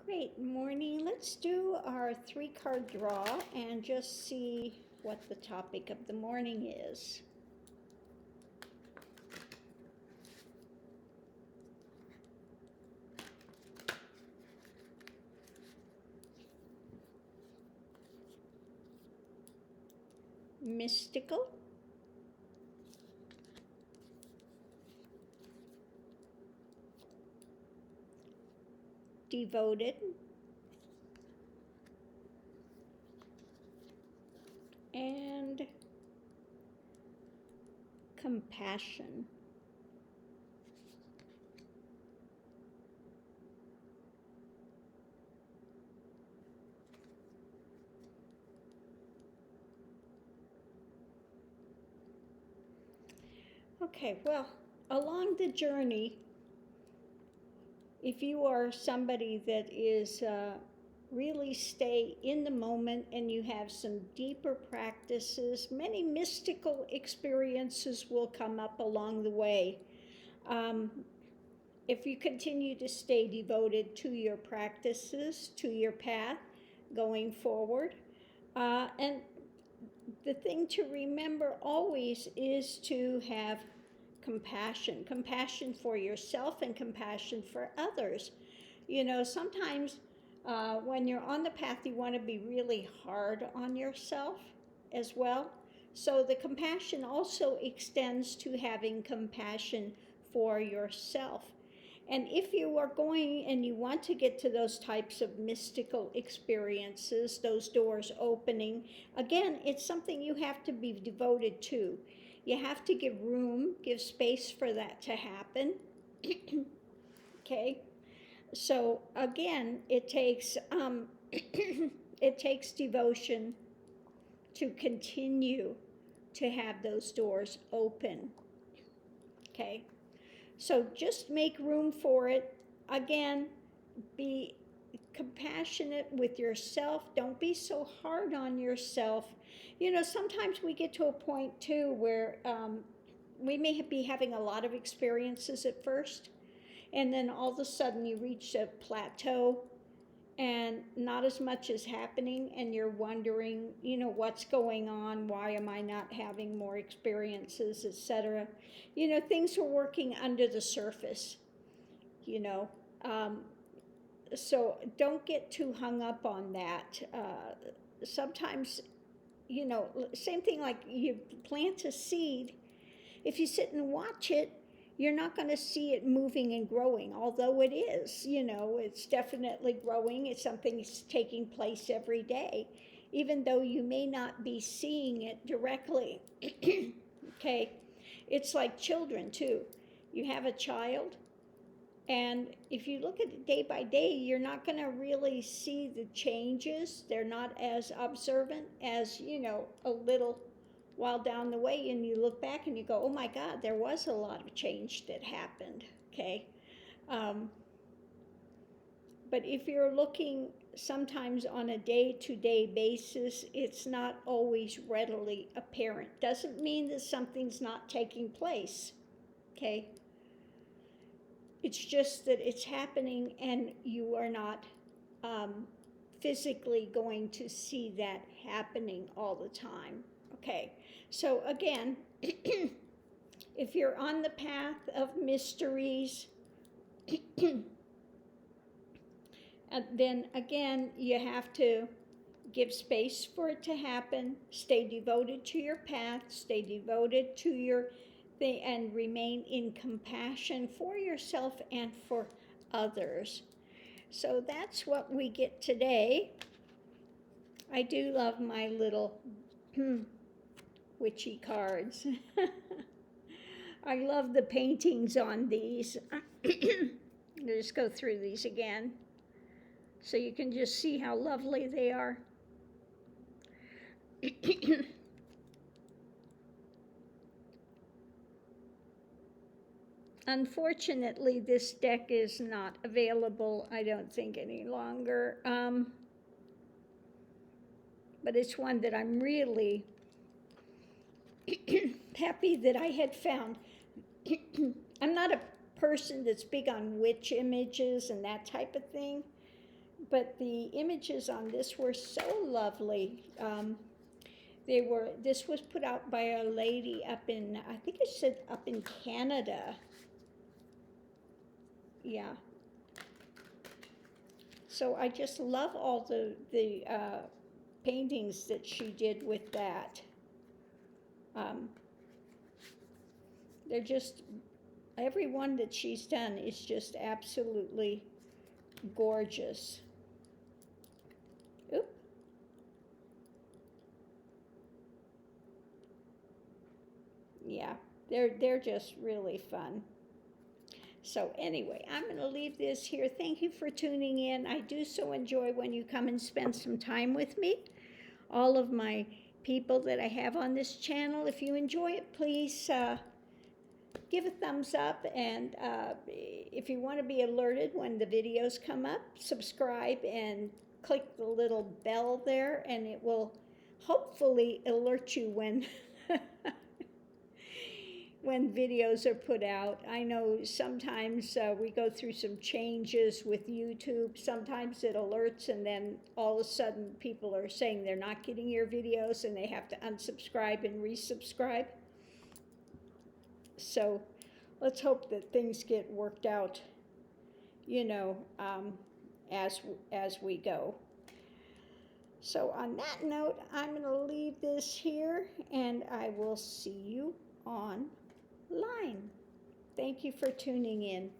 Great morning. Let's do our 3-card draw and just see what the topic of the morning is. Mystical, devoted, and compassion. Okay, well, along the journey, if you are somebody that is really stay in the moment and you have some deeper practices, many mystical experiences will come up along the way. If you continue to stay devoted to your practices, to your path going forward, and the thing to remember always is to have compassion for yourself and compassion for others. You know, sometimes when you're on the path, you want to be really hard on yourself as well. So the compassion also extends to having compassion for yourself. And if you are going and you want to get to those types of mystical experiences, those doors opening, again, it's something you have to be devoted to. You have to give room, give space for that to happen. Okay? So again, it takes it takes devotion to continue to have those doors open. Okay? So just make room for it. Again, be compassionate with yourself. Don't be so hard on yourself. You know, sometimes we get to a point too where we may be having a lot of experiences at first, and then all of a sudden you reach a plateau and not as much is happening, and you're wondering, you know, what's going on, why am I not having more experiences, etc. You know, things are working under the surface, you know. So don't get too hung up on that. Sometimes, you know, same thing like you plant a seed. If you sit and watch it, you're not going to see it moving and growing, although it is, you know, it's definitely growing. It's something that's taking place every day, even though you may not be seeing it directly. Okay, it's like children too. You have a child, and if you look at it day by day, you're not going to really see the changes. They're not as observant as, you know, a little while down the way, and you look back and you go, oh my God, there was a lot of change that happened, okay? But if you're looking sometimes on a day-to-day basis, it's not always readily apparent. Doesn't mean that something's not taking place, okay? It's just that it's happening and you are not physically going to see that happening all the time. Okay, so again, if you're on the path of mysteries, then again, you have to give space for it to happen, stay devoted to your path, stay devoted to your thing, and remain in compassion for yourself and for others. So that's what we get today. I do love my little witchy cards. I love the paintings on these. I'll just go through these again so you can just see how lovely they are. Unfortunately, this deck is not available, I don't think, any longer. But it's one that I'm really happy that I had found. I'm not a person that's big on witch images and that type of thing, But the images on this were so lovely. This was put out by a lady up in, I think it said up in Canada. Yeah. So I just love all the paintings that she did with that. They're just, every one that she's done is just absolutely gorgeous. Oop. Yeah, they're just really fun. So anyway, I'm going to leave this here. Thank you for tuning in. I do so enjoy when you come and spend some time with me. All of my people that I have on this channel, if you enjoy it, please give a thumbs up. And if you want to be alerted when the videos come up, subscribe and click the little bell there, and it will hopefully alert you when when videos are put out. I know sometimes we go through some changes with YouTube. Sometimes it alerts, and then all of a sudden people are saying they're not getting your videos and they have to unsubscribe and resubscribe. So let's hope that things get worked out, as we go. So on that note, I'm going to leave this here, and I will see you online. Thank you for tuning in.